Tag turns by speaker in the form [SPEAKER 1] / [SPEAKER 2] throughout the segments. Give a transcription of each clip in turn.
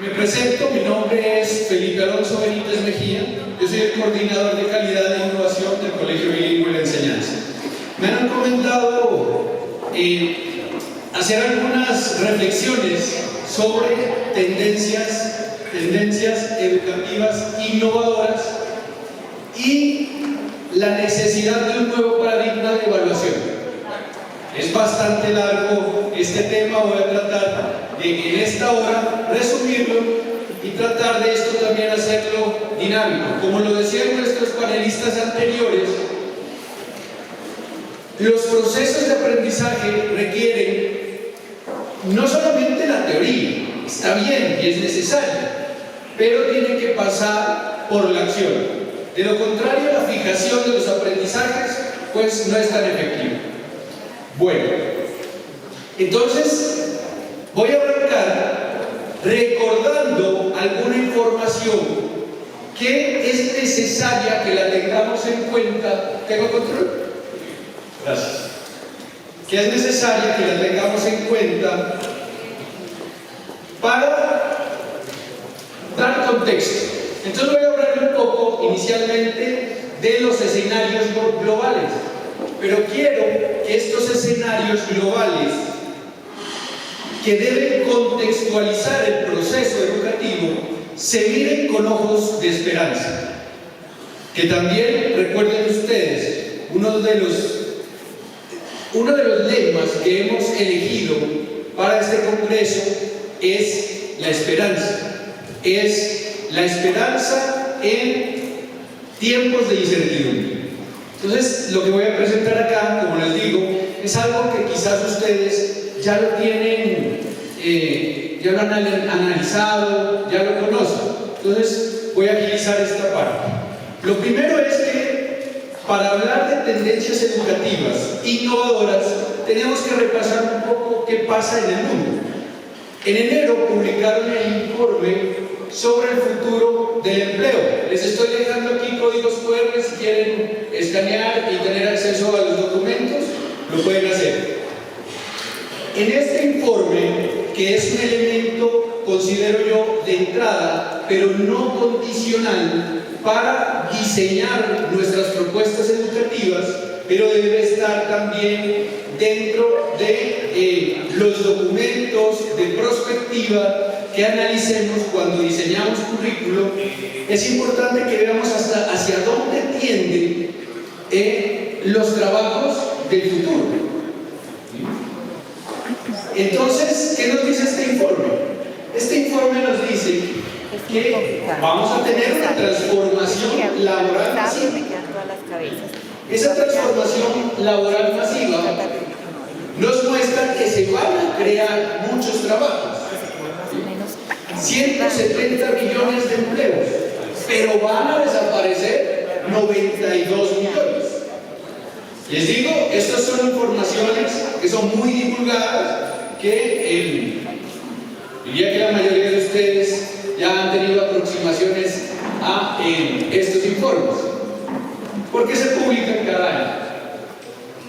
[SPEAKER 1] Me presento, mi nombre es Felipe Alonso Benítez Mejía, yo soy el coordinador de calidad e innovación del Colegio Bilingüe de Enseñanza. Me han comentado hacer algunas reflexiones sobre tendencias educativas innovadoras y la necesidad de un nuevo paradigma de evaluación. Es bastante largo este tema, voy a tratar de en esta hora resumirlo y tratar de esto también hacerlo dinámico. Como lo decían nuestros panelistas anteriores, los procesos de aprendizaje requieren no solamente la teoría, está bien y es necesaria, pero tienen que pasar por la acción. De lo contrario, la fijación de los aprendizajes pues no es tan efectiva. Bueno, entonces voy a arrancar recordando alguna información que es necesaria que la tengamos en cuenta. ¿Tengo control? Gracias. Que es necesaria que la tengamos en cuenta para dar contexto. Entonces voy a hablar un poco inicialmente de los escenarios globales, pero quiero que estos escenarios globales que deben contextualizar el proceso educativo se miren con ojos de esperanza. Que también recuerden ustedes, uno de los lemas que hemos elegido para este congreso es la esperanza. Es la esperanza en tiempos de incertidumbre. Entonces, lo que voy a presentar acá, como les digo, es algo que quizás ustedes ya lo tienen, ya lo han analizado, ya lo conocen. Entonces, voy a agilizar esta parte. Lo primero es que para hablar de tendencias educativas innovadoras, tenemos que repasar un poco qué pasa en el mundo. En enero publicaron el informe sobre el futuro del empleo. Les estoy dejando aquí códigos QR si quieren escanear y tener acceso a los documentos, lo pueden hacer. En este informe, que es un elemento, considero yo, de entrada, pero no condicional para diseñar nuestras propuestas educativas, pero debe estar también dentro de los documentos de prospectiva que analicemos cuando diseñamos currículo. Es importante que veamos hacia dónde tienden los trabajos del futuro. Entonces, ¿qué nos dice este informe? Este informe nos dice que vamos a tener una transformación laboral masiva. Esa transformación laboral masiva nos muestra que se van a crear muchos trabajos. 170 millones de empleos, pero van a desaparecer 92 millones. Les digo, estas son informaciones que son muy divulgadas, que diría que la mayoría de ustedes ya han tenido aproximaciones a estos informes, porque se publican cada año.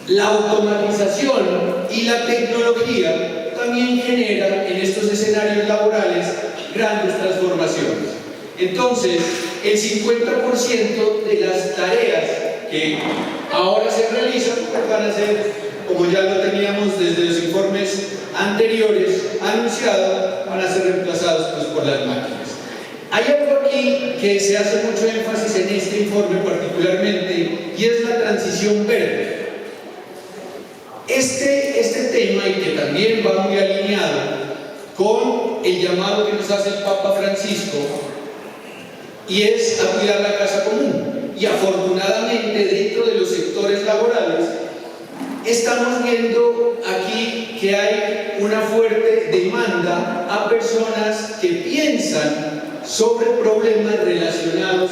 [SPEAKER 1] La automatización y la tecnología también generan en estos escenarios laborales grandes transformaciones. Entonces, el 50% de las tareas que ahora se realizan pues van a ser, como ya lo teníamos desde los informes anteriores anunciado, van a ser reemplazados pues por las máquinas. Hay algo aquí que se hace mucho énfasis en este informe particularmente, y es la transición verde. Este tema, y que también va muy alineado con el llamado que nos hace el Papa Francisco, y es a cuidar la casa común. Y afortunadamente dentro de los sectores laborales estamos viendo aquí que hay una fuerte demanda a personas que piensan sobre problemas relacionados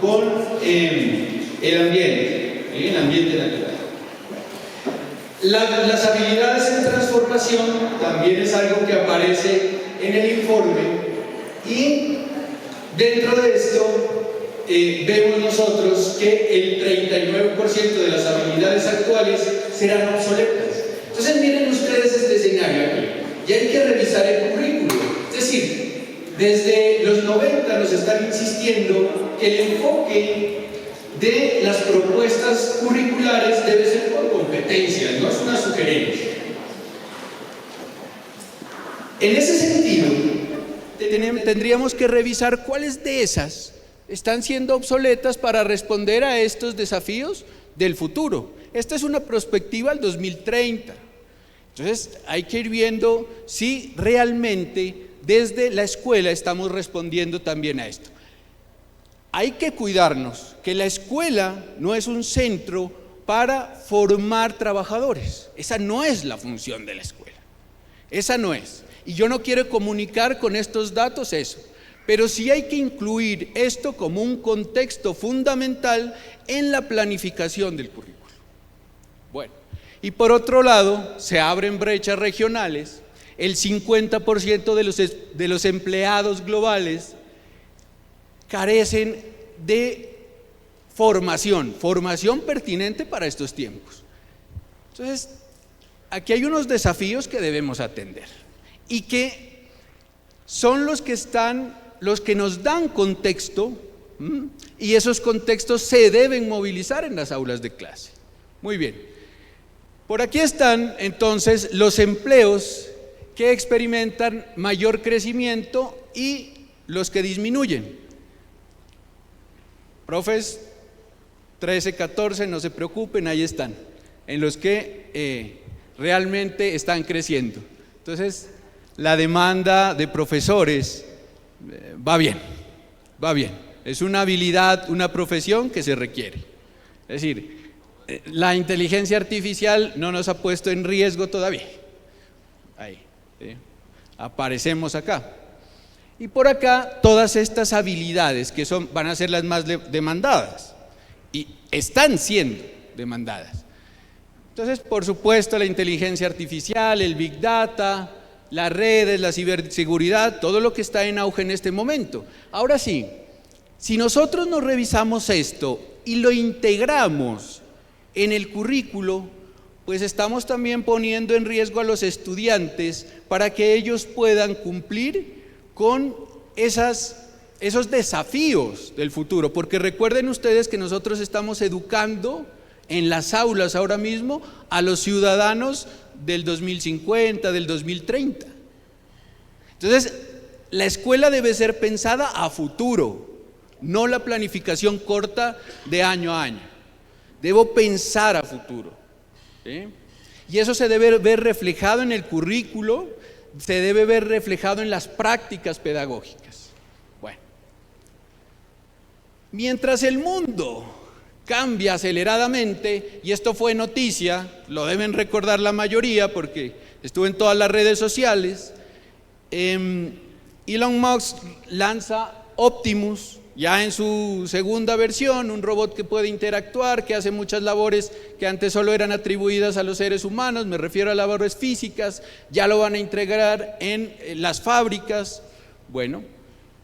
[SPEAKER 1] con el ambiente natural. Las habilidades en transformación también es algo que aparece en el informe, y dentro de esto vemos nosotros que el 39% de las habilidades actuales serán obsoletas. Entonces miren ustedes este escenario aquí, y hay que revisar el currículo. Es decir, Desde los 90 nos están insistiendo que el enfoque de las propuestas curriculares debe ser por competencias, no es una sugerencia. En ese sentido,
[SPEAKER 2] tendríamos que revisar cuáles de esas están siendo obsoletas para responder a estos desafíos del futuro. Esta es una perspectiva al 2030. Entonces hay que ir viendo si realmente desde la escuela estamos respondiendo también a esto. Hay que cuidarnos que la escuela no es un centro para formar trabajadores. Esa no es la función de la escuela. Esa no es. Y yo no quiero comunicar con estos datos eso. Pero sí hay que incluir esto como un contexto fundamental en la planificación del currículo. Bueno, y por otro lado, se abren brechas regionales. El 50% de los empleados globales carecen de formación pertinente para estos tiempos. Entonces, aquí hay unos desafíos que debemos atender y que son los que nos dan contexto, y esos contextos se deben movilizar en las aulas de clase. Muy bien. Por aquí están entonces los empleos que experimentan mayor crecimiento y los que disminuyen. Profes 13, 14, no se preocupen, ahí están, en los que realmente están creciendo. Entonces, la demanda de profesores va bien, es una habilidad, una profesión que se requiere. Es decir, la inteligencia artificial no nos ha puesto en riesgo todavía. Ahí, ¿sí? Aparecemos acá. Y por acá todas estas habilidades que van a ser las más demandadas y están siendo demandadas. Entonces, por supuesto, la inteligencia artificial, el Big Data, las redes, la ciberseguridad, todo lo que está en auge en este momento. Ahora sí, si nosotros nos revisamos esto y lo integramos en el currículo, pues estamos también poniendo en riesgo a los estudiantes para que ellos puedan cumplir con esos desafíos del futuro, porque recuerden ustedes que nosotros estamos educando en las aulas ahora mismo a los ciudadanos del 2050, del 2030. Entonces, la escuela debe ser pensada a futuro, no la planificación corta de año a año. Debo pensar a futuro, ¿sí? Y eso se debe ver reflejado en el currículo, se debe ver reflejado en las prácticas pedagógicas. Bueno, mientras el mundo cambia aceleradamente, y esto fue noticia, lo deben recordar la mayoría porque estuvo en todas las redes sociales, Elon Musk lanza Optimus, ya en su segunda versión, un robot que puede interactuar, que hace muchas labores que antes solo eran atribuidas a los seres humanos, me refiero a labores físicas, ya lo van a integrar en las fábricas. Bueno,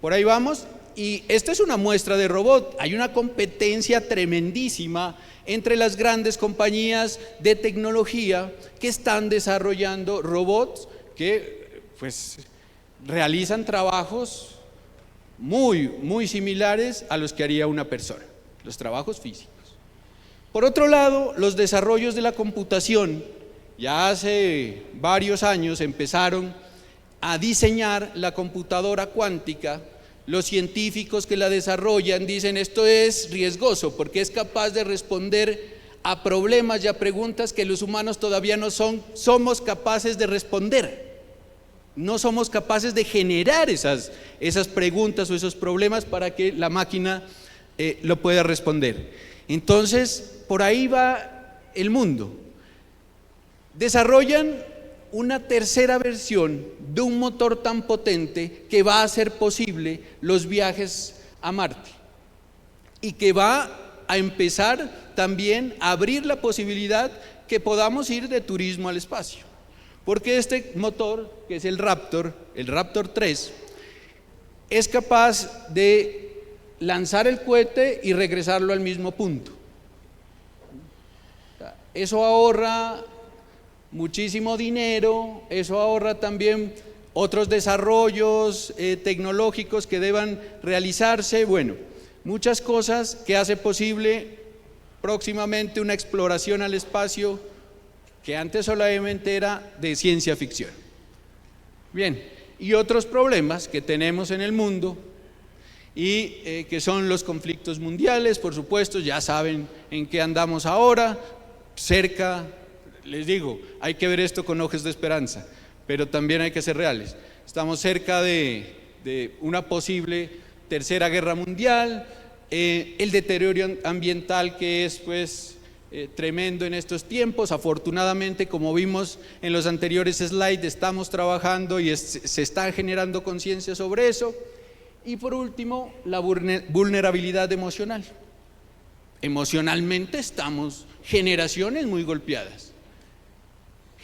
[SPEAKER 2] por ahí vamos, y esta es una muestra de robot. Hay una competencia tremendísima entre las grandes compañías de tecnología que están desarrollando robots que pues realizan trabajos muy similares a los que haría una persona, los trabajos físicos. Por otro lado, los desarrollos de la computación, ya hace varios años empezaron a diseñar la computadora cuántica. Los científicos que la desarrollan dicen esto es riesgoso porque es capaz de responder a problemas y a preguntas que los humanos todavía no somos capaces de responder. No somos capaces de generar esas preguntas o esos problemas para que la máquina lo pueda responder. Entonces, por ahí va el mundo. Desarrollan una tercera versión de un motor tan potente que va a hacer posible los viajes a Marte y que va a empezar también a abrir la posibilidad que podamos ir de turismo al espacio. Porque este motor, que es el Raptor 3, es capaz de lanzar el cohete y regresarlo al mismo punto. Eso ahorra muchísimo dinero, eso ahorra también otros desarrollos tecnológicos que deban realizarse, bueno, muchas cosas que hace posible próximamente una exploración al espacio que antes solamente era de ciencia ficción. Bien, y otros problemas que tenemos en el mundo y que son los conflictos mundiales, por supuesto, ya saben en qué andamos ahora, cerca, les digo, hay que ver esto con ojos de esperanza, pero también hay que ser reales. Estamos cerca de una posible tercera guerra mundial, el deterioro ambiental que es pues tremendo en estos tiempos. Afortunadamente, como vimos en los anteriores slides, estamos trabajando y se está generando conciencia sobre eso. Y por último, la vulnerabilidad emocional. Emocionalmente estamos generaciones muy golpeadas,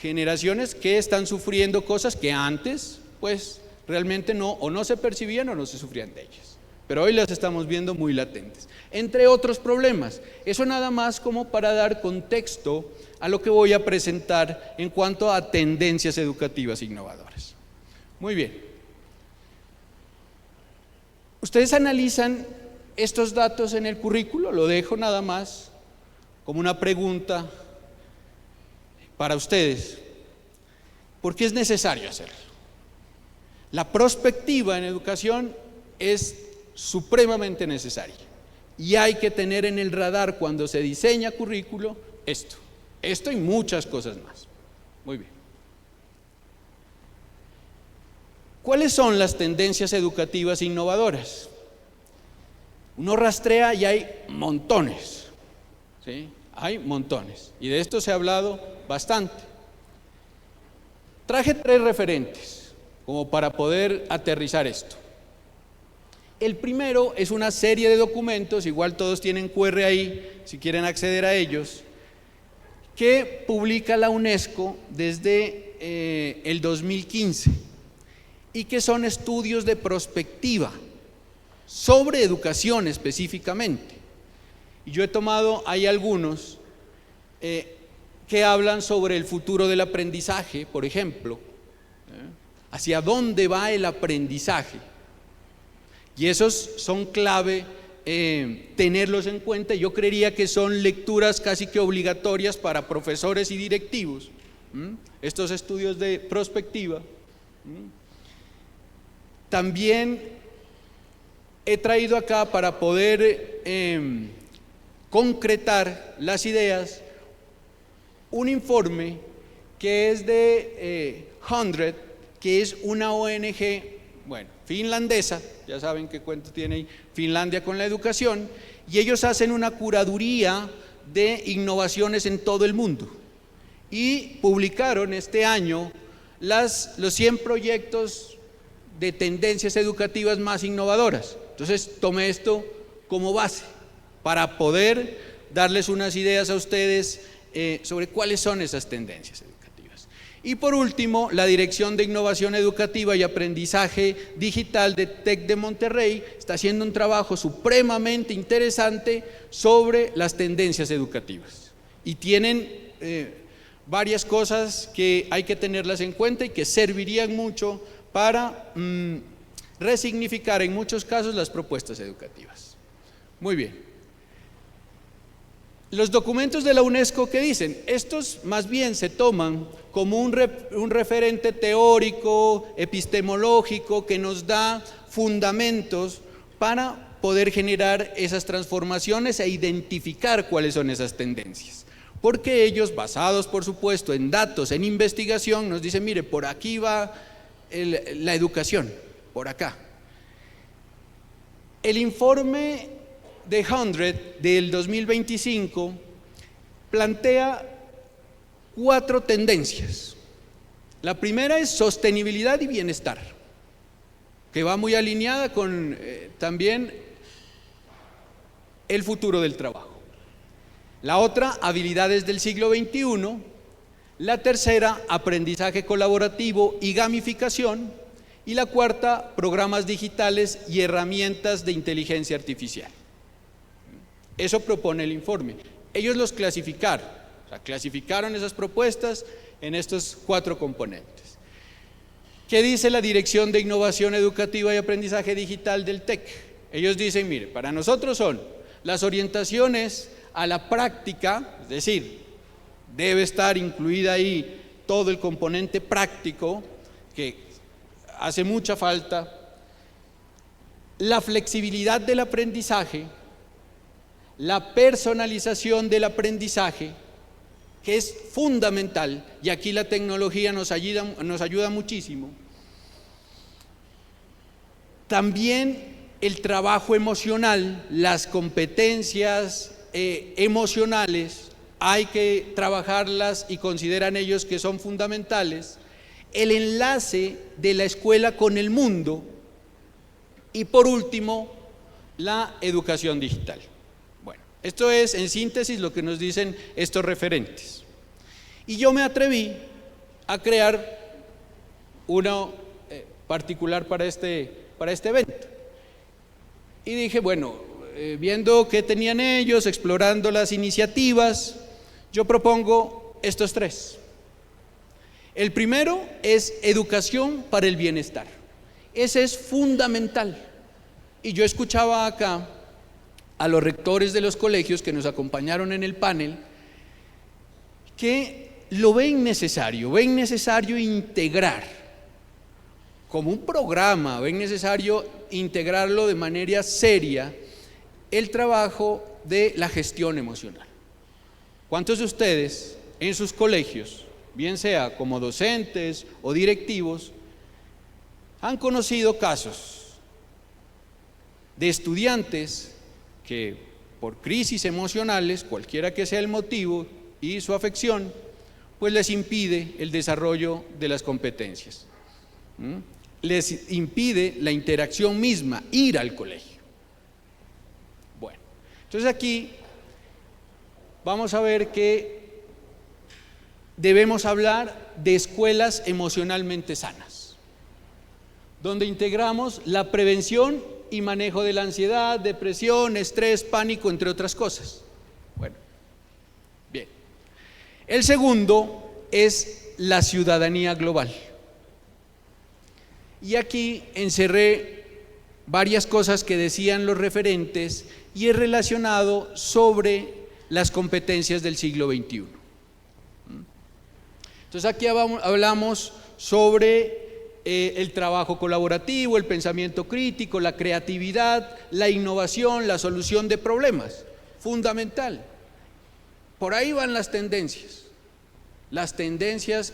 [SPEAKER 2] generaciones que están sufriendo cosas que antes pues realmente no se percibían o no se sufrían de ellas, pero hoy las estamos viendo muy latentes, entre otros problemas. Eso nada más como para dar contexto a lo que voy a presentar en cuanto a tendencias educativas innovadoras. Muy bien. Ustedes analizan estos datos en el currículo, lo dejo nada más como una pregunta para ustedes. ¿Por qué es necesario hacerlo? La prospectiva en educación es supremamente necesaria y hay que tener en el radar cuando se diseña currículo esto y muchas cosas más. Muy bien. ¿Cuáles son las tendencias educativas innovadoras? Uno rastrea y hay montones, ¿sí? Hay montones, y de esto se ha hablado bastante. Traje 3 referentes como para poder aterrizar esto. El primero es una serie de documentos, igual todos tienen QR ahí, si quieren acceder a ellos, que publica la UNESCO desde el 2015. Y que son estudios de prospectiva sobre educación específicamente. Y yo he tomado, hay algunos que hablan sobre el futuro del aprendizaje, por ejemplo, hacia dónde va el aprendizaje. Y esos son clave tenerlos en cuenta. Yo creería que son lecturas casi que obligatorias para profesores y directivos, estos estudios de prospectiva. También he traído acá para poder concretar las ideas un informe que es de 100, que es una ONG, bueno, finlandesa, ya saben qué cuento tiene ahí Finlandia con la educación, y ellos hacen una curaduría de innovaciones en todo el mundo y publicaron este año los 100 proyectos de tendencias educativas más innovadoras. Entonces tomé esto como base para poder darles unas ideas a ustedes sobre cuáles son esas tendencias educativas. Y por último, la Dirección de Innovación Educativa y Aprendizaje Digital de TEC de Monterrey está haciendo un trabajo supremamente interesante sobre las tendencias educativas y tienen varias cosas que hay que tenerlas en cuenta y que servirían mucho para resignificar en muchos casos las propuestas educativas. Muy bien. Los documentos de la UNESCO, ¿qué dicen? Estos más bien se toman como un referente teórico, epistemológico, que nos da fundamentos para poder generar esas transformaciones e identificar cuáles son esas tendencias. Porque ellos, basados por supuesto en datos, en investigación, nos dicen, mire, por aquí va la educación, por acá. El informe de 100 del 2025 plantea 4 tendencias. La primera es sostenibilidad y bienestar, que va muy alineada con también el futuro del trabajo. La otra, habilidades del siglo XXI. La tercera, aprendizaje colaborativo y gamificación. Y la cuarta, programas digitales y herramientas de inteligencia artificial. Eso propone el informe. Ellos los clasificaron, clasificaron esas propuestas en estos 4 componentes. ¿Qué dice la Dirección de Innovación Educativa y Aprendizaje Digital del TEC? Ellos dicen, mire, para nosotros son las orientaciones a la práctica, es decir, debe estar incluida ahí todo el componente práctico, que hace mucha falta, la flexibilidad del aprendizaje, la personalización del aprendizaje, que es fundamental, y aquí la tecnología nos ayuda muchísimo. También el trabajo emocional, las competencias emocionales, hay que trabajarlas y consideran ellos que son fundamentales. El enlace de la escuela con el mundo y por último, la educación digital. Bueno, esto es en síntesis lo que nos dicen estos referentes. Y yo me atreví a crear uno particular para este evento. Y dije, bueno, viendo qué tenían ellos, explorando las iniciativas, yo propongo estos tres. El primero es educación para el bienestar. Ese es fundamental. Y yo escuchaba acá a los rectores de los colegios que nos acompañaron en el panel, que lo ven necesario integrar como un programa, ven necesario integrarlo de manera seria el trabajo de la gestión emocional. ¿Cuántos de ustedes en sus colegios, bien sea como docentes o directivos, han conocido casos de estudiantes que por crisis emocionales, cualquiera que sea el motivo y su afección, pues les impide el desarrollo de las competencias? Les impide la interacción misma, ir al colegio. Bueno, entonces aquí vamos a ver que debemos hablar de escuelas emocionalmente sanas, donde integramos la prevención y manejo de la ansiedad, depresión, estrés, pánico, entre otras cosas. Bueno, bien. El segundo es la ciudadanía global. Y aquí encerré varias cosas que decían los referentes y he relacionado sobre las competencias del siglo XXI. Entonces aquí hablamos sobre el trabajo colaborativo, el pensamiento crítico, la creatividad, la innovación, la solución de problemas. Fundamental. Por ahí van las tendencias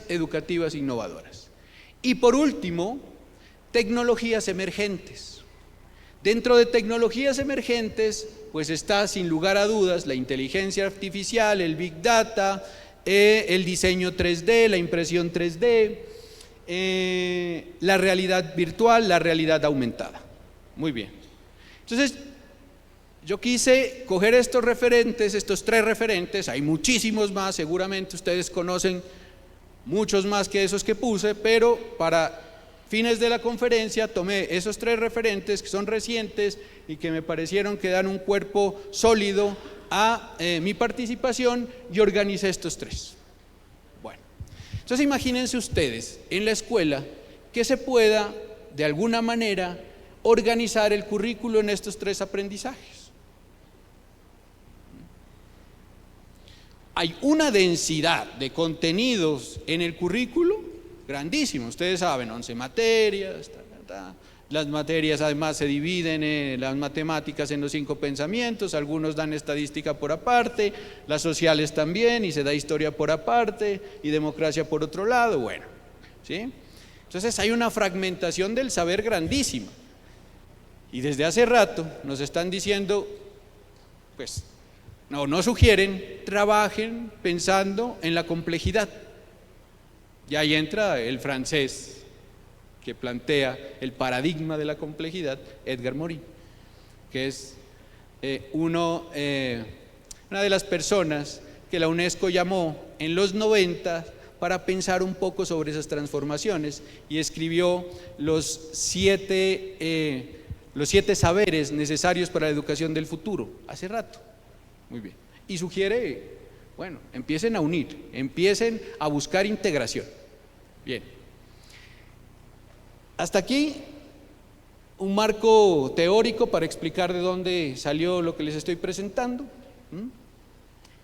[SPEAKER 2] educativas innovadoras. Y por último, tecnologías emergentes. Dentro de tecnologías emergentes, pues está sin lugar a dudas la inteligencia artificial, el Big Data, el diseño 3D, la impresión 3D, la realidad virtual, la realidad aumentada. Muy bien. Entonces, yo quise coger estos referentes, estos tres referentes, hay muchísimos más, seguramente ustedes conocen muchos más que esos que puse, pero para fines de la conferencia tomé esos tres referentes que son recientes y que me parecieron que dan un cuerpo sólido a mi participación y organicé estos tres. Bueno, entonces imagínense ustedes en la escuela que se pueda de alguna manera organizar el currículo en estos tres aprendizajes. Hay una densidad de contenidos en el currículo grandísimo, ustedes saben, 11 materias, las materias además se dividen en las matemáticas en los 5 pensamientos, algunos dan estadística por aparte, las sociales también, y se da historia por aparte, y democracia por otro lado, bueno, ¿sí? Entonces hay una fragmentación del saber grandísima, y desde hace rato nos están diciendo, pues, no sugieren, trabajen pensando en la complejidad. Y ahí entra el francés que plantea el paradigma de la complejidad, Edgar Morin, que es una de las personas que la UNESCO llamó en los 90 para pensar un poco sobre esas transformaciones y escribió los 7 saberes necesarios para la educación del futuro, hace rato. Muy bien. Y sugiere, bueno, empiecen a unir, empiecen a buscar integración. Bien. hasta aquí un marco teórico para explicar de dónde salió lo que les estoy presentando,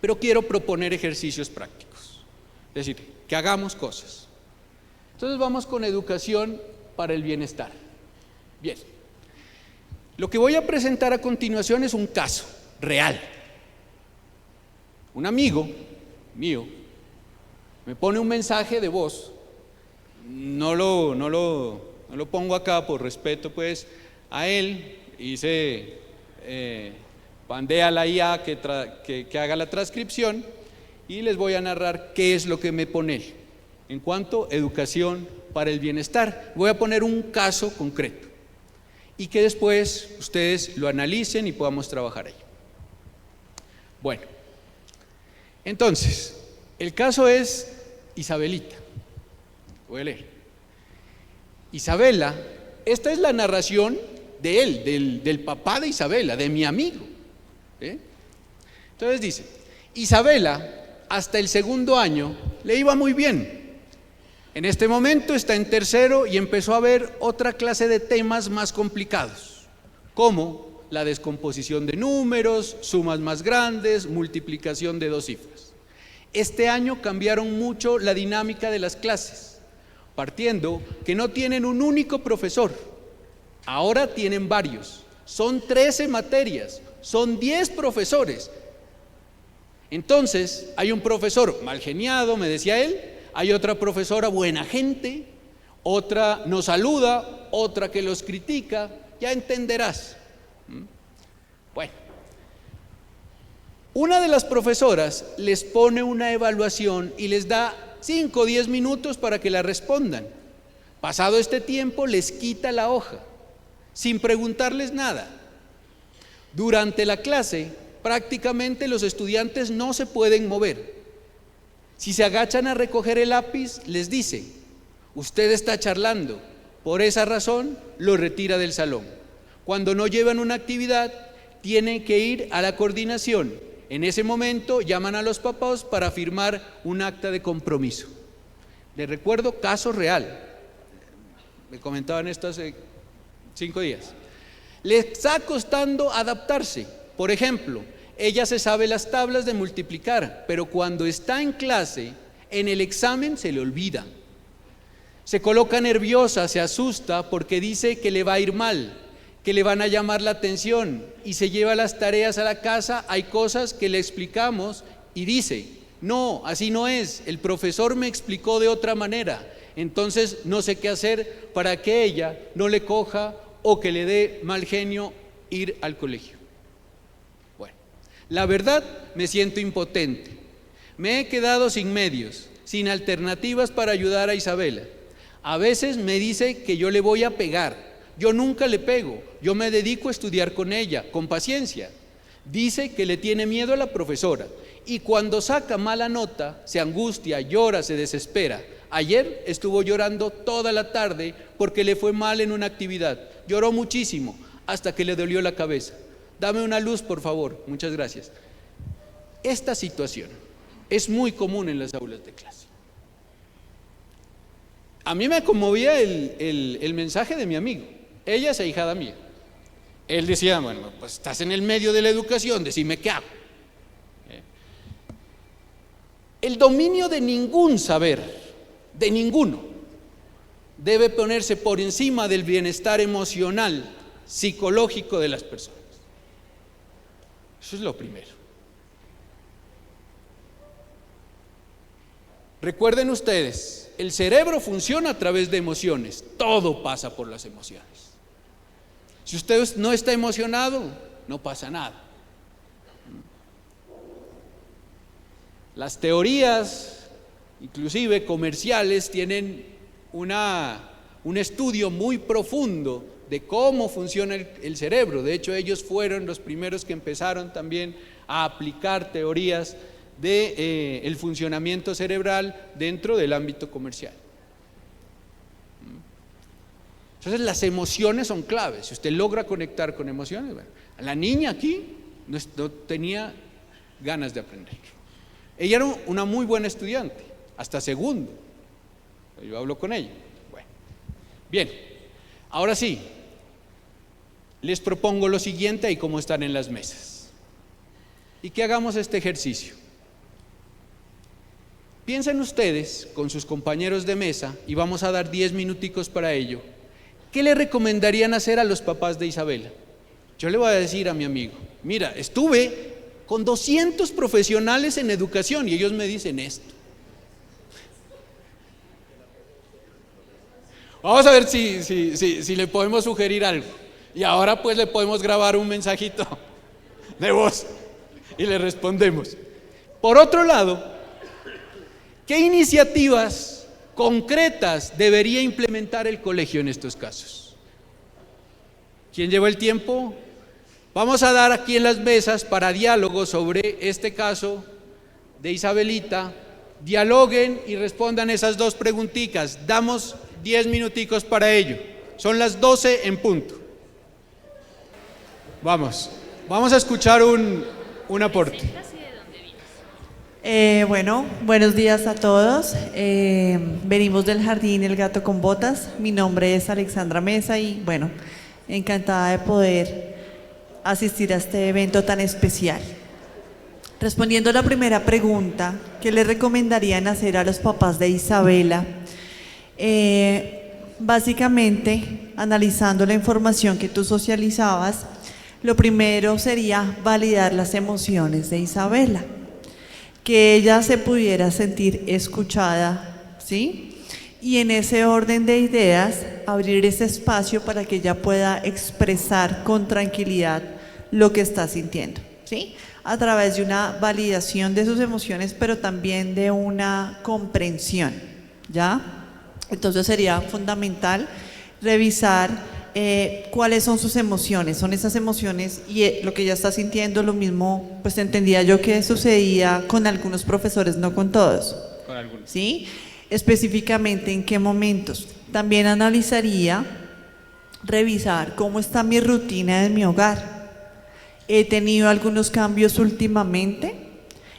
[SPEAKER 2] pero quiero proponer ejercicios prácticos, es decir, que hagamos cosas. Entonces vamos con educación para el bienestar. Bien, lo que voy a presentar a continuación es un caso real. Un amigo mío me pone un mensaje de voz, no lo pongo acá por respeto pues a él, pandea a la IA que haga la transcripción y les voy a narrar qué es lo que me pone él en cuanto a educación para el bienestar. Voy a poner un caso concreto y que después ustedes lo analicen y podamos trabajar ahí. Bueno, entonces, el caso es Isabelita. Voy a leer. Isabela, esta es la narración de él, del papá de Isabela, de mi amigo. Entonces dice, Isabela, hasta el segundo año le iba muy bien. En este momento está en tercero y empezó a ver otra clase de temas más complicados, como la descomposición de números, sumas más grandes, multiplicación de 2 cifras. Este año cambiaron mucho la dinámica de las clases, partiendo que no tienen un único profesor, ahora tienen varios, son 13 materias, son 10 profesores. Entonces hay un profesor mal geniado, me decía él, hay otra profesora buena gente, otra nos saluda, otra que los critica, ya entenderás. Bueno, una de las profesoras les pone una evaluación y les da 5 o 10 minutos para que la respondan. Pasado este tiempo les quita la hoja, sin preguntarles nada. Durante la clase, prácticamente los estudiantes no se pueden mover. Si se agachan a recoger el lápiz, les dice, usted está charlando, por esa razón lo retira del salón. Cuando no llevan una actividad, tienen que ir a la coordinación. En ese momento llaman a los papás para firmar un acta de compromiso. Les recuerdo, caso real. Me comentaban esto hace 5 días. Les está costando adaptarse. Por ejemplo, ella se sabe las tablas de multiplicar, pero cuando está en clase, en el examen se le olvida. Se coloca nerviosa, se asusta porque dice que le va a ir mal, que le van a llamar la atención y se lleva las tareas a la casa. Hay cosas que le explicamos y dice, no, así no es, el profesor me explicó de otra manera, entonces no sé qué hacer para que ella no le coja o que le dé mal genio ir al colegio. Bueno, la verdad me siento impotente, me he quedado sin medios, sin alternativas para ayudar a Isabela. A veces me dice que yo le voy a pegar. Yo nunca le pego, yo me dedico a estudiar con ella, con paciencia. Dice que le tiene miedo a la profesora y cuando saca mala nota se angustia, llora, se desespera. Ayer estuvo llorando toda la tarde porque le fue mal en una actividad. Lloró muchísimo hasta que le dolió la cabeza. Dame una luz, por favor. Muchas gracias. Esta situación es muy común en las aulas de clase. A mí me conmovía el mensaje de mi amigo. Ella es ahijada mía. Él decía, bueno, pues estás en el medio de la educación, decime qué hago. El dominio de ningún saber, de ninguno, debe ponerse por encima del bienestar emocional, psicológico de las personas. Eso es lo primero. Recuerden ustedes, el cerebro funciona a través de emociones, todo pasa por las emociones. Si usted no está emocionado, no pasa nada. Las teorías, inclusive comerciales, tienen un estudio muy profundo de cómo funciona el cerebro. De hecho, ellos fueron los primeros que empezaron también a aplicar teorías del funcionamiento cerebral dentro del ámbito comercial. Entonces las emociones son claves. Si usted logra conectar con emociones, bueno, la niña aquí no tenía ganas de aprender. Ella era una muy buena estudiante, hasta segundo. Yo hablo con ella. Bueno, bien, Ahora sí, les propongo lo siguiente, ahí como están en las mesas, y que hagamos este ejercicio. Piensen ustedes con sus compañeros de mesa, y vamos a dar 10 minuticos para ello. ¿Qué le recomendarían hacer a los papás de Isabela? Yo le voy a decir a mi amigo, mira, estuve con 200 profesionales en educación y ellos me dicen esto. Vamos a ver si le podemos sugerir algo. Y ahora pues le podemos grabar un mensajito de voz y le respondemos. Por otro lado, ¿qué iniciativas concretas debería implementar el colegio en estos casos? ¿Quién lleva el tiempo? Vamos a dar aquí en las mesas para diálogo sobre este caso de Isabelita. Dialoguen y respondan esas dos preguntitas. Damos 10 minuticos para ello. Son las 12 en punto. Vamos a escuchar un aporte.
[SPEAKER 3] Bueno, buenos días a todos. Venimos del Jardín El Gato con Botas. Mi nombre es Alexandra Mesa y bueno, encantada de poder asistir a este evento tan especial. Respondiendo a la primera pregunta, ¿qué le recomendarían hacer a los papás de Isabela? Básicamente, analizando la información que tú socializabas, lo primero sería validar las emociones de Isabela, que ella se pudiera sentir escuchada, ¿sí? Y en ese orden de ideas, abrir ese espacio para que ella pueda expresar con tranquilidad lo que está sintiendo, ¿sí? A través de una validación de sus emociones, pero también de una comprensión, ¿ya? Entonces sería fundamental revisar cuáles son sus emociones, son esas emociones y lo que ella está sintiendo. Lo mismo, pues entendía yo que sucedía con algunos profesores, no con todos.
[SPEAKER 2] Con algunos.
[SPEAKER 3] ¿Sí? Específicamente en qué momentos. También analizaría, revisar cómo está mi rutina en mi hogar. He tenido algunos cambios últimamente.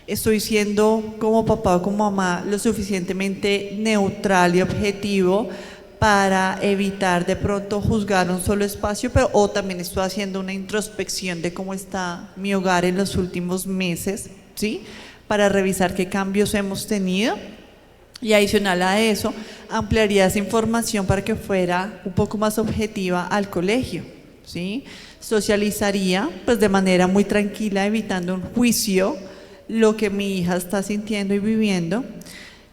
[SPEAKER 3] Estoy siendo como papá o como mamá lo suficientemente neutral y objetivo para evitar de pronto juzgar un solo espacio, pero o también estoy haciendo una introspección de cómo está mi hogar en los últimos meses, ¿sí? Para revisar qué cambios hemos tenido. Y adicional a eso, ampliaría esa información para que fuera un poco más objetiva al colegio, ¿sí? Socializaría pues de manera muy tranquila, evitando un juicio lo que mi hija está sintiendo y viviendo.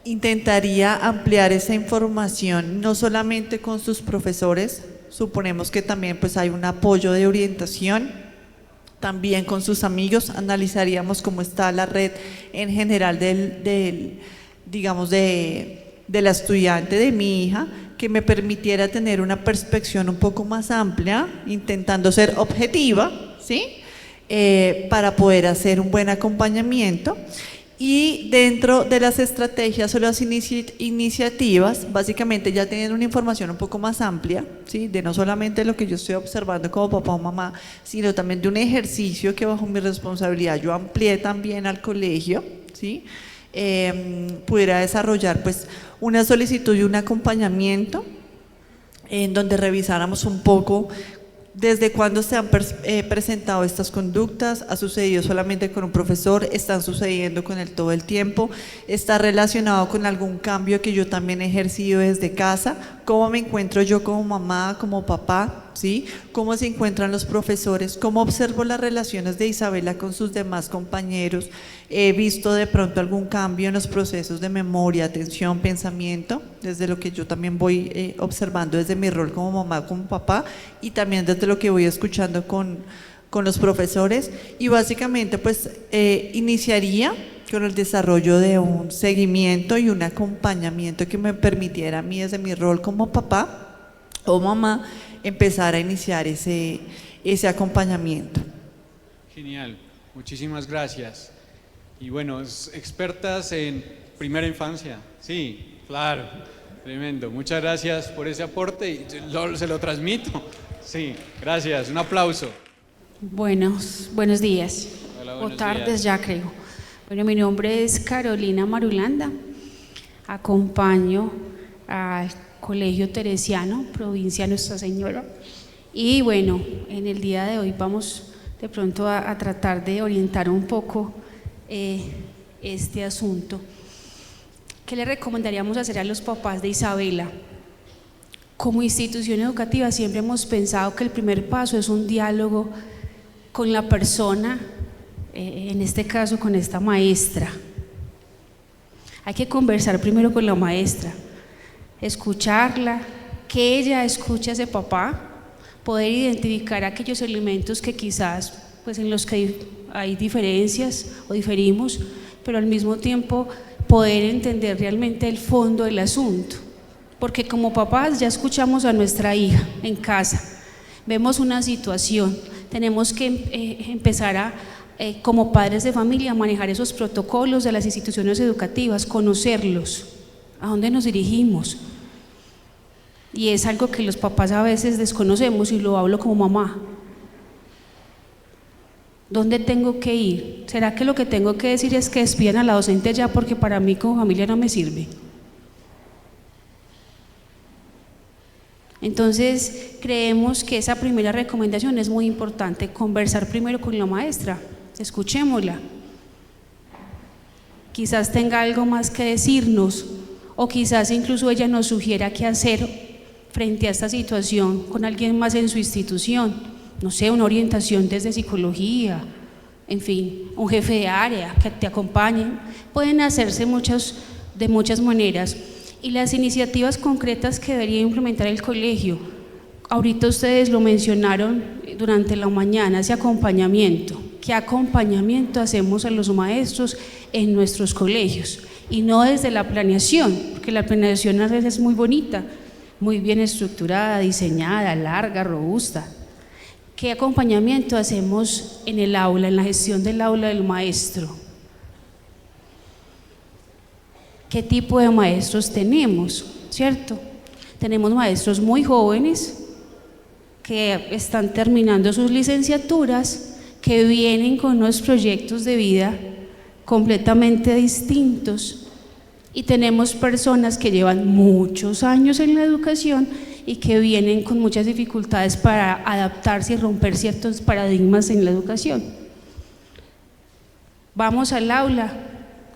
[SPEAKER 3] Intentaría ampliar esa información no solamente con sus profesores, suponemos que también pues hay un apoyo de orientación, también con sus amigos. Analizaríamos cómo está la red en general digamos de la estudiante de mi hija, que me permitiera tener una perspectiva un poco más amplia, intentando ser objetiva, ¿sí? Para poder hacer un buen acompañamiento. Y dentro de las estrategias o las iniciativas, básicamente ya teniendo una información un poco más amplia, ¿sí? De no solamente lo que yo estoy observando como papá o mamá, sino también de un ejercicio que bajo mi responsabilidad yo amplié también al colegio, ¿sí? Pudiera desarrollar pues una solicitud y un acompañamiento en donde revisáramos un poco desde cuándo se han presentado estas conductas. ¿Ha sucedido solamente con un profesor? ¿Están sucediendo con él todo el tiempo? ¿Está relacionado con algún cambio que yo también he ejercido desde casa? ¿Cómo me encuentro yo como mamá, como papá? ¿Sí? ¿Cómo se encuentran los profesores? ¿Cómo observo las relaciones de Isabela con sus demás compañeros? ¿He visto de pronto algún cambio en los procesos de memoria, atención, pensamiento? Desde lo que yo también voy observando desde mi rol como mamá, como papá, y también desde lo que voy escuchando con los profesores. Y básicamente pues iniciaría con el desarrollo de un seguimiento y un acompañamiento que me permitiera a mí desde mi rol como papá o mamá empezar a iniciar ese acompañamiento.
[SPEAKER 2] Genial, muchísimas gracias. Y bueno, expertas en primera infancia. Sí, claro, tremendo. Muchas gracias por ese aporte y se lo transmito. Sí, gracias, un aplauso.
[SPEAKER 4] Buenos días.
[SPEAKER 2] Hola,
[SPEAKER 4] o
[SPEAKER 2] buenos
[SPEAKER 4] tardes
[SPEAKER 2] días.
[SPEAKER 4] ya creo. Bueno, mi nombre es Carolina Marulanda. Acompaño al Colegio Teresiano, provincia Nuestra Señora. Y bueno, en el día de hoy vamos de pronto a tratar de orientar un poco este asunto. ¿Qué le recomendaríamos hacer a los papás de Isabela? Como institución educativa siempre hemos pensado que el primer paso es un diálogo con la persona, en este caso con esta maestra. Hay que conversar primero con la maestra, escucharla, que ella escuche a ese papá, poder identificar aquellos elementos que quizás pues en los que hay diferencias o diferimos, pero al mismo tiempo poder entender realmente el fondo del asunto, porque como papás ya escuchamos a nuestra hija en casa, vemos una situación, tenemos que empezar a como padres de familia a manejar esos protocolos de las instituciones educativas, conocerlos, a dónde nos dirigimos. Y es algo que los papás a veces desconocemos, y lo hablo como mamá. ¿Dónde tengo que ir? ¿Será que lo que tengo que decir es que despidan a la docente ya porque para mí como familia no me sirve? Entonces creemos que esa primera recomendación es muy importante, conversar primero con la maestra, escuchémosla. Quizás tenga algo más que decirnos, o quizás incluso ella nos sugiera qué hacer frente a esta situación con alguien más en su institución, no sé, una orientación desde psicología, en fin, un jefe de área que te acompañe. Pueden hacerse de muchas maneras. Y las iniciativas concretas que debería implementar el colegio, ahorita ustedes lo mencionaron durante la mañana, ese acompañamiento. ¿Qué acompañamiento hacemos a los maestros en nuestros colegios? Y no desde la planeación, porque la planeación a veces es muy bonita, muy bien estructurada, diseñada, larga, robusta. ¿Qué acompañamiento hacemos en el aula, en la gestión del aula del maestro? ¿Qué tipo de maestros tenemos? ¿Cierto? Tenemos maestros muy jóvenes que están terminando sus licenciaturas, que vienen con unos proyectos de vida completamente distintos, y tenemos personas que llevan muchos años en la educación y que vienen con muchas dificultades para adaptarse y romper ciertos paradigmas en la educación. Vamos al aula,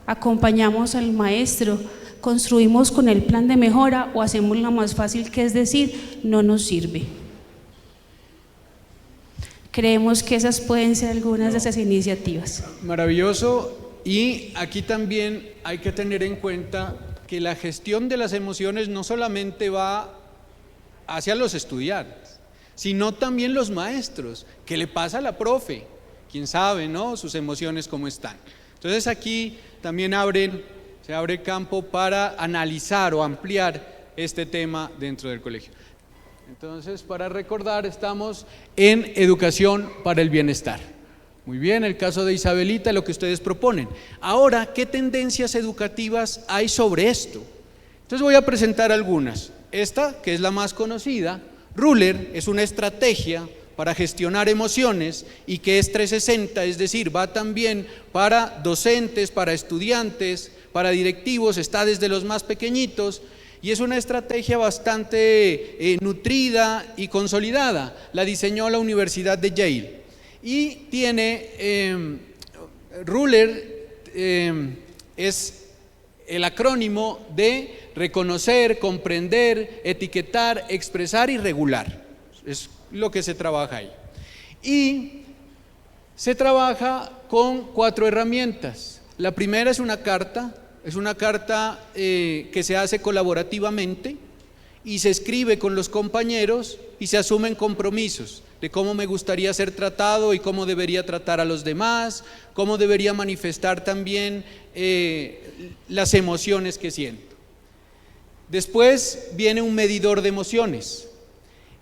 [SPEAKER 4] acompañamos al maestro, construimos con el plan de mejora, o hacemos lo más fácil, que es decir, no nos sirve. Creemos que esas pueden ser algunas de esas iniciativas.
[SPEAKER 2] Maravilloso. Y aquí también hay que tener en cuenta que la gestión de las emociones no solamente va hacia los estudiantes, sino también los maestros. ¿Qué le pasa a la profe? ¿Quién sabe, no? Sus emociones cómo están. Entonces aquí también se abre campo para analizar o ampliar este tema dentro del colegio. Entonces, para recordar, estamos en educación para el bienestar. Muy bien, el caso de Isabelita, lo que ustedes proponen. Ahora, ¿qué tendencias educativas hay sobre esto? Entonces voy a presentar algunas. Esta, que es la más conocida, Ruler, es una estrategia para gestionar emociones y que es 360, es decir, va también para docentes, para estudiantes, para directivos, está desde los más pequeñitos, y es una estrategia bastante nutrida y consolidada. La diseñó la Universidad de Yale. Y tiene, Ruler es el acrónimo de reconocer, comprender, etiquetar, expresar y regular. Es lo que se trabaja ahí. Y se trabaja con 4 herramientas. La primera es una carta que se hace colaborativamente y se escribe con los compañeros y se asumen compromisos de cómo me gustaría ser tratado y cómo debería tratar a los demás, cómo debería manifestar también las emociones que siento. Después viene un medidor de emociones.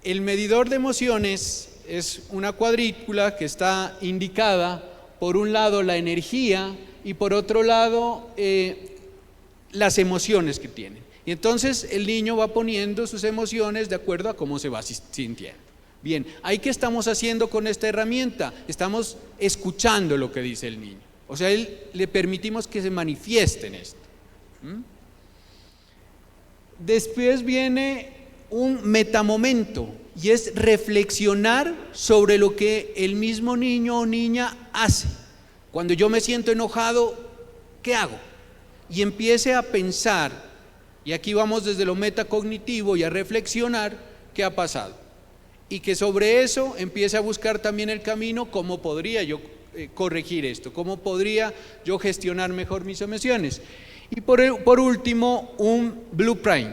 [SPEAKER 2] El medidor de emociones es una cuadrícula que está indicada, por un lado la energía y por otro lado las emociones que tienen. Y entonces el niño va poniendo sus emociones de acuerdo a cómo se va sintiendo. Bien, ¿ahí qué estamos haciendo con esta herramienta? Estamos escuchando lo que dice el niño. O sea, le permitimos que se manifieste en esto. Después viene un metamomento y es reflexionar sobre lo que el mismo niño o niña hace. Cuando yo me siento enojado, ¿qué hago? Y empiece a pensar, y aquí vamos desde lo metacognitivo y a reflexionar qué ha pasado. Y que sobre eso empiece a buscar también el camino, cómo podría yo corregir esto, cómo podría yo gestionar mejor mis emociones. Y por último, un blueprint.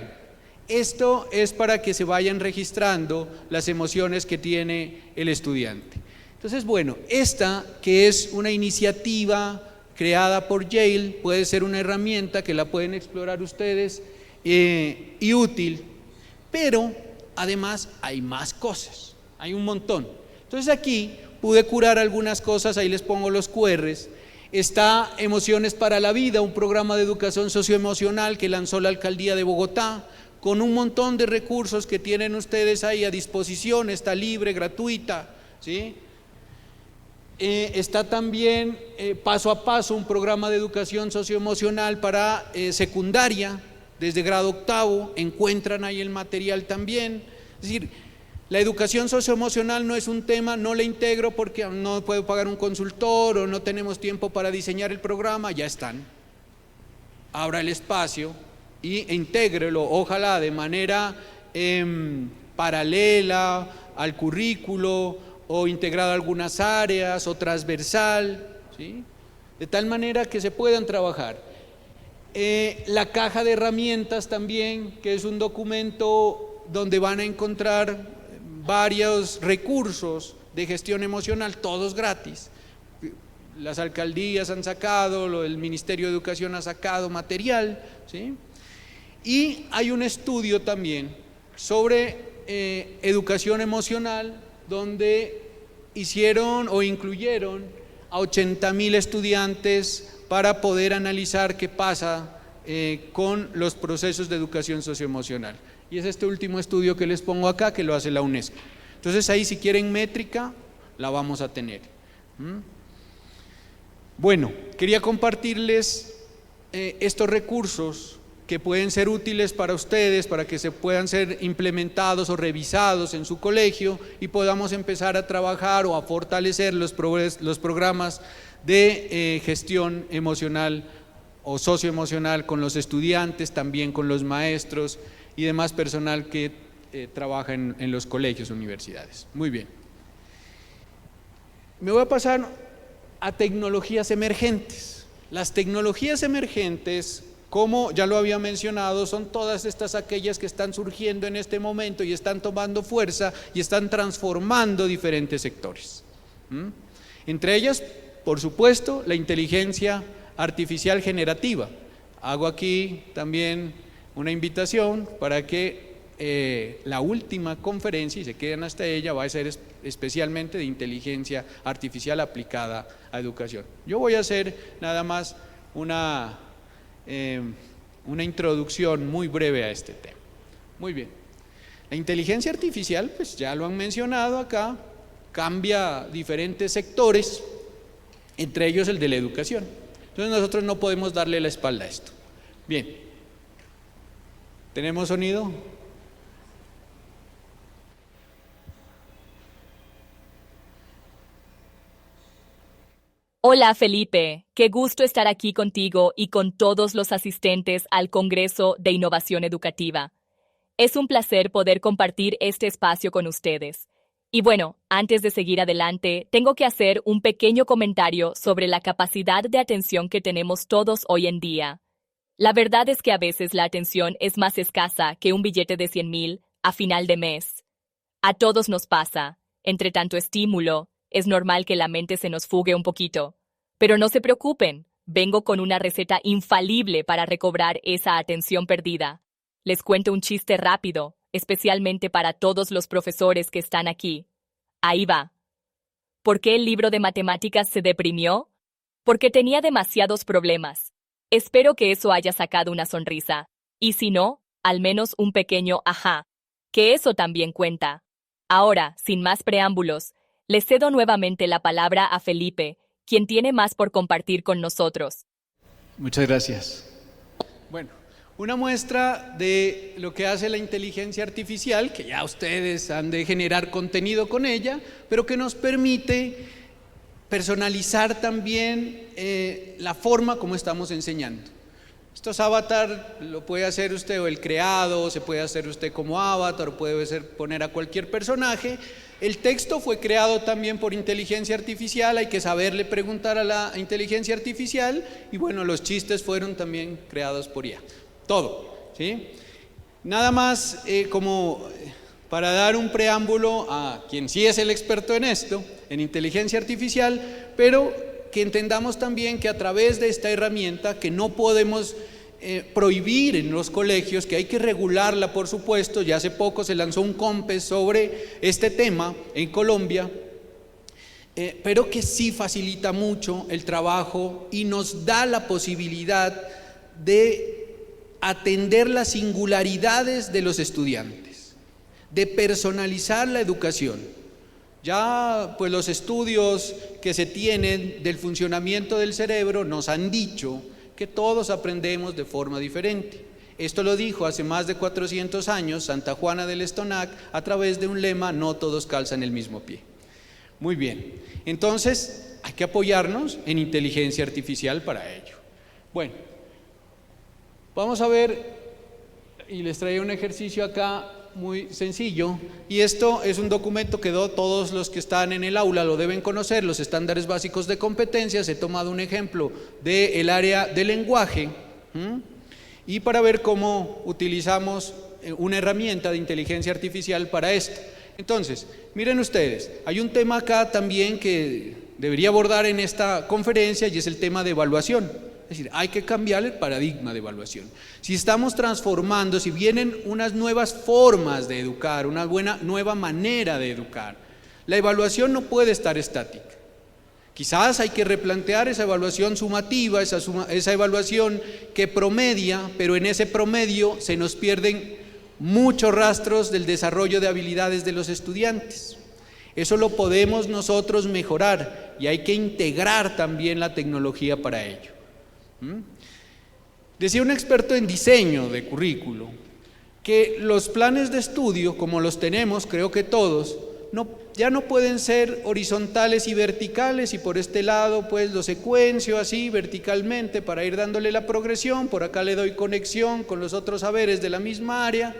[SPEAKER 2] Esto es para que se vayan registrando las emociones que tiene el estudiante. Entonces, bueno, esta que es una iniciativa creada por Yale, puede ser una herramienta que la pueden explorar ustedes y útil, pero además hay más cosas, hay un montón. Entonces aquí pude curar algunas cosas, ahí les pongo los QRs. Está Emociones para la Vida, un programa de educación socioemocional que lanzó la Alcaldía de Bogotá, con un montón de recursos que tienen ustedes ahí a disposición, está libre, gratuita, ¿sí? Está también Paso a Paso, un programa de educación socioemocional para secundaria, desde grado octavo, encuentran ahí el material también. Es decir, la educación socioemocional no es un tema, no le integro porque no puedo pagar un consultor o no tenemos tiempo para diseñar el programa, ya están. Abra el espacio y intégrelo, ojalá de manera paralela al currículo o integrado a algunas áreas o transversal, ¿sí? De tal manera que se puedan trabajar. La caja de herramientas también, que es un documento donde van a encontrar varios recursos de gestión emocional, todos gratis. Las alcaldías han sacado, el Ministerio de Educación ha sacado material, ¿sí? Y hay un estudio también sobre educación emocional, donde hicieron o incluyeron a 80,000 estudiantes para poder analizar qué pasa con los procesos de educación socioemocional. Y es este último estudio que les pongo acá, que lo hace la UNESCO. Entonces ahí, si quieren métrica, la vamos a tener. Bueno, quería compartirles estos recursos que pueden ser útiles para ustedes, para que se puedan ser implementados o revisados en su colegio y podamos empezar a trabajar o a fortalecer los programas de gestión emocional o socioemocional con los estudiantes, también con los maestros y demás personal que trabaja en los colegios, universidades. Muy bien. Me voy a pasar a tecnologías emergentes. Las tecnologías emergentes, como ya lo había mencionado, son todas estas aquellas que están surgiendo en este momento y están tomando fuerza y están transformando diferentes sectores. Entre ellas, por supuesto, la inteligencia artificial generativa. Hago aquí también una invitación para que la última conferencia, y se queden hasta ella, va a ser especialmente de inteligencia artificial aplicada a educación. Yo voy a hacer nada más una introducción muy breve a este tema. Muy bien. La inteligencia artificial, pues ya lo han mencionado acá, cambia diferentes sectores, entre ellos el de la educación. Entonces nosotros no podemos darle la espalda a esto. Bien. ¿Tenemos sonido?
[SPEAKER 5] Hola Felipe, qué gusto estar aquí contigo y con todos los asistentes al Congreso de Innovación Educativa. Es un placer poder compartir este espacio con ustedes. Y bueno, antes de seguir adelante, tengo que hacer un pequeño comentario sobre la capacidad de atención que tenemos todos hoy en día. La verdad es que a veces la atención es más escasa que un billete de 100,000 a final de mes. A todos nos pasa, entre tanto estímulo, es normal que la mente se nos fugue un poquito. Pero no se preocupen, vengo con una receta infalible para recobrar esa atención perdida. Les cuento un chiste rápido, especialmente para todos los profesores que están aquí. Ahí va. ¿Por qué el libro de matemáticas se deprimió? Porque tenía demasiados problemas. Espero que eso haya sacado una sonrisa. Y si no, al menos un pequeño ajá, que eso también cuenta. Ahora, sin más preámbulos, le cedo nuevamente la palabra a Felipe, quien tiene más por compartir con nosotros.
[SPEAKER 2] Muchas gracias. Bueno, Una muestra de lo que hace la inteligencia artificial, que ya ustedes han de generar contenido con ella, pero que nos permite personalizar también la forma como estamos enseñando. Estos avatar lo puede hacer usted o el creado, se puede hacer usted como avatar, o puede poner a cualquier personaje. El texto fue creado también por inteligencia artificial, hay que saberle preguntar a la inteligencia artificial, y bueno, los chistes fueron también creados por IA. Todo, ¿sí? Nada más como para dar un preámbulo a quien sí es el experto en esto, en inteligencia artificial, pero que entendamos también que a través de esta herramienta, que no podemos prohibir en los colegios, que hay que regularla, por supuesto. Ya hace poco se lanzó un COMPES sobre este tema en Colombia, pero que sí facilita mucho el trabajo y nos da la posibilidad de atender las singularidades de los estudiantes, de personalizar la educación. Ya pues los estudios que se tienen del funcionamiento del cerebro nos han dicho que todos aprendemos de forma diferente. Esto lo dijo hace más de 400 años Santa Juana del Estonac a través de un lema: no todos calzan el mismo pie. Muy bien, entonces hay que apoyarnos en inteligencia artificial para ello. Bueno, vamos a ver, y les traía un ejercicio acá muy sencillo, y esto es un documento que todos los que están en el aula lo deben conocer, los estándares básicos de competencias. He tomado un ejemplo del área del lenguaje, y para ver cómo utilizamos una herramienta de inteligencia artificial para esto. Entonces, miren ustedes, hay un tema acá también que debería abordar en esta conferencia, y es el tema de evaluación. Es decir, hay que cambiar el paradigma de evaluación. Si estamos transformando, si vienen unas nuevas formas de educar, una nueva manera de educar, la evaluación no puede estar estática. Quizás hay que replantear esa evaluación sumativa, esa evaluación que promedia, pero en ese promedio se nos pierden muchos rastros del desarrollo de habilidades de los estudiantes. Eso lo podemos nosotros mejorar, y hay que integrar también la tecnología para ello. Decía un experto en diseño de currículo que los planes de estudio, como los tenemos, creo que todos, ya no pueden ser horizontales y verticales, y por este lado pues lo secuencio así verticalmente para ir dándole la progresión, por acá le doy conexión con los otros saberes de la misma área,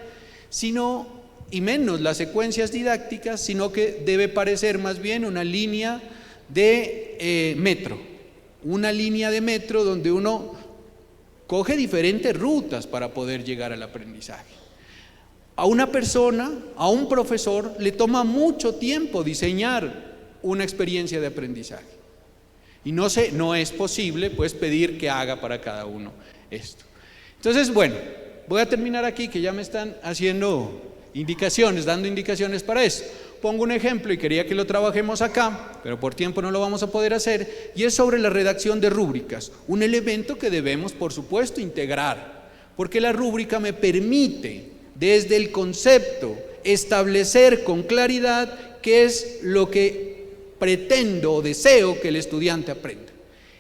[SPEAKER 2] sino, y menos las secuencias didácticas, sino que debe parecer más bien una línea de metro. Una línea de metro donde uno coge diferentes rutas para poder llegar al aprendizaje. A una persona, a un profesor, le toma mucho tiempo diseñar una experiencia de aprendizaje. Y no es posible pues pedir que haga para cada uno esto. Entonces, bueno, voy a terminar aquí, que ya me están haciendo indicaciones, dando indicaciones para eso. Pongo un ejemplo y quería que lo trabajemos acá, pero por tiempo no lo vamos a poder hacer, y es sobre la redacción de rúbricas, un elemento que debemos, por supuesto, integrar, porque la rúbrica me permite, desde el concepto, establecer con claridad qué es lo que pretendo o deseo que el estudiante aprenda,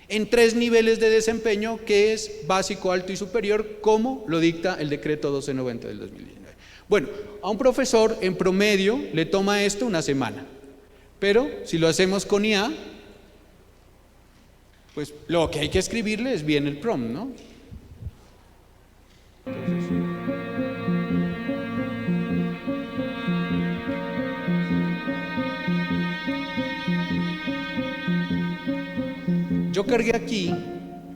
[SPEAKER 2] en 3 niveles de desempeño, que es básico, alto y superior, como lo dicta el decreto 1290 del 2019. Bueno, a un profesor en promedio le toma esto una semana, pero si lo hacemos con IA, pues lo que hay que escribirle es bien el prompt, ¿no? Yo cargué aquí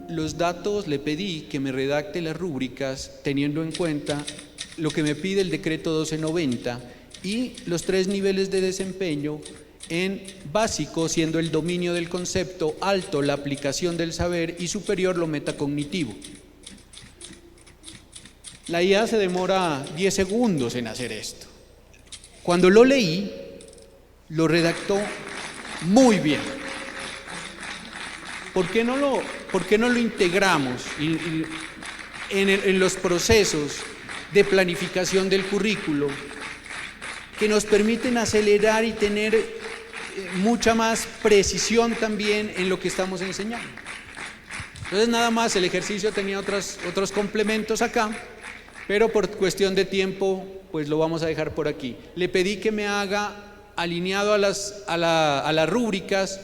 [SPEAKER 2] los datos, le pedí que me redacte las rúbricas teniendo en cuenta lo que me pide el decreto 1290 y los 3 niveles de desempeño, en básico siendo el dominio del concepto, alto la aplicación del saber y superior lo metacognitivo. La IA se demora 10 segundos en hacer esto. Cuando lo leí, lo redactó muy bien. ¿Por qué no lo integramos en los procesos de planificación del currículo, que nos permiten acelerar y tener mucha más precisión también en lo que estamos enseñando? Entonces, nada más, el ejercicio tenía otros complementos acá. pero por cuestión de tiempo, pues lo vamos a dejar por aquí. Le pedí que me haga, alineado a las rúbricas,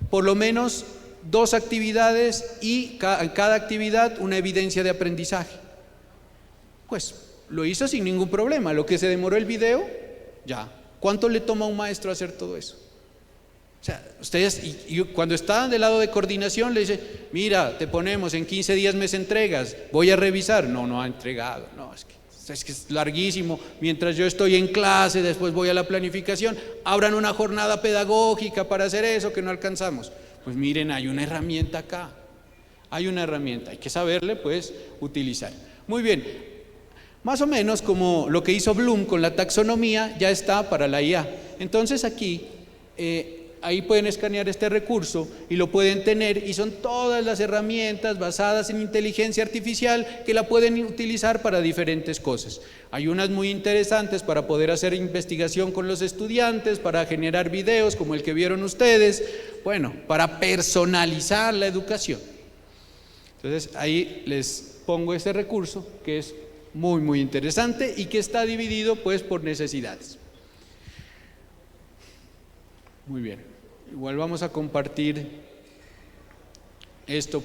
[SPEAKER 2] por lo menos 2 actividades y cada actividad una evidencia de aprendizaje. Pues lo hizo sin ningún problema. Lo que se demoró el video, ya. ¿Cuánto le toma a un maestro hacer todo eso? O sea, ustedes, y cuando está del lado de coordinación, le dice, mira, te ponemos en 15 días me entregas, voy a revisar. No ha entregado. No, es que es larguísimo. Mientras yo estoy en clase, después voy a la planificación, abran una jornada pedagógica para hacer eso que no alcanzamos. Pues miren, hay una herramienta acá. Hay una herramienta, hay que saberle pues utilizar. Muy bien, más o menos como lo que hizo Bloom con la taxonomía, ya está para la IA. Entonces aquí, ahí pueden escanear este recurso y lo pueden tener, y son todas las herramientas basadas en inteligencia artificial que la pueden utilizar para diferentes cosas. Hay unas muy interesantes para poder hacer investigación con los estudiantes, para generar videos como el que vieron ustedes, bueno, para personalizar la educación. Entonces ahí les pongo este recurso que es muy interesante y que está dividido pues por necesidades. Muy bien, igual vamos a compartir esto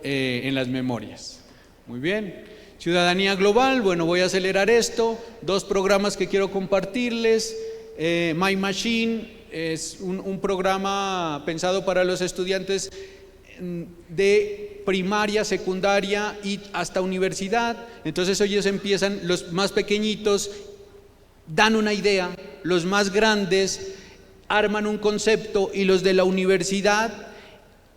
[SPEAKER 2] en las memorias. Muy bien, ciudadanía global, bueno, voy a acelerar esto. 2 programas que quiero compartirles. My Machine es un programa pensado para los estudiantes de primaria, secundaria y hasta universidad. Entonces ellos empiezan, los más pequeñitos dan una idea, los más grandes arman un concepto y los de la universidad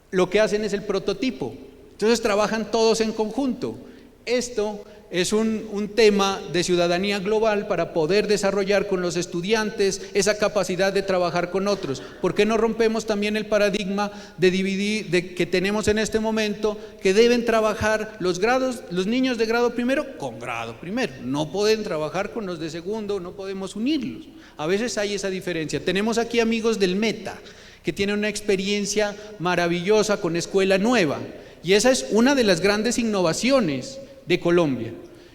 [SPEAKER 2] lo que hacen es el prototipo. Entonces trabajan todos en conjunto. Esto es un tema de ciudadanía global para poder desarrollar con los estudiantes esa capacidad de trabajar con otros. ¿Por qué no rompemos también el paradigma de dividir, que tenemos en este momento, que deben trabajar los niños de grado primero con grado primero? No pueden trabajar con los de segundo, no podemos unirlos. A veces hay esa diferencia. Tenemos aquí amigos del Meta, que tienen una experiencia maravillosa con Escuela Nueva, y esa es una de las grandes innovaciones de Colombia,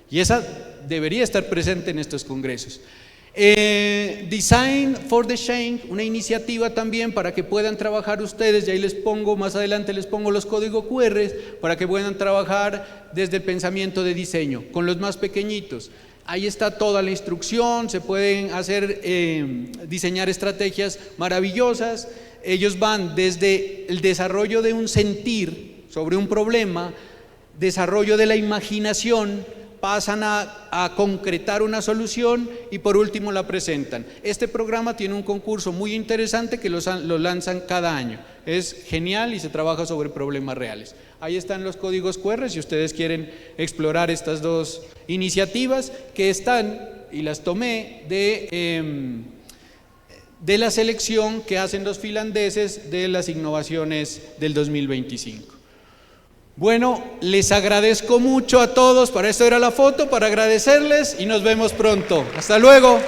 [SPEAKER 2] y esa debería estar presente en estos congresos. Design for the Change, una iniciativa también para que puedan trabajar ustedes, y ahí les pongo, más adelante les pongo los códigos QR para que puedan trabajar desde el pensamiento de diseño con los más pequeñitos. Ahí está toda la instrucción, se pueden hacer, diseñar estrategias maravillosas. Ellos van desde el desarrollo de un sentir sobre un problema, desarrollo de la imaginación, pasan a concretar una solución y por último la presentan. Este programa tiene un concurso muy interesante que lo lanzan cada año. Es genial y se trabaja sobre problemas reales. Ahí están los códigos QR si ustedes quieren explorar estas 2 iniciativas que están, y las tomé de la selección que hacen los finlandeses de las innovaciones del 2025. Bueno, les agradezco mucho a todos. Para esto era la foto, para agradecerles, y nos vemos pronto. Hasta luego.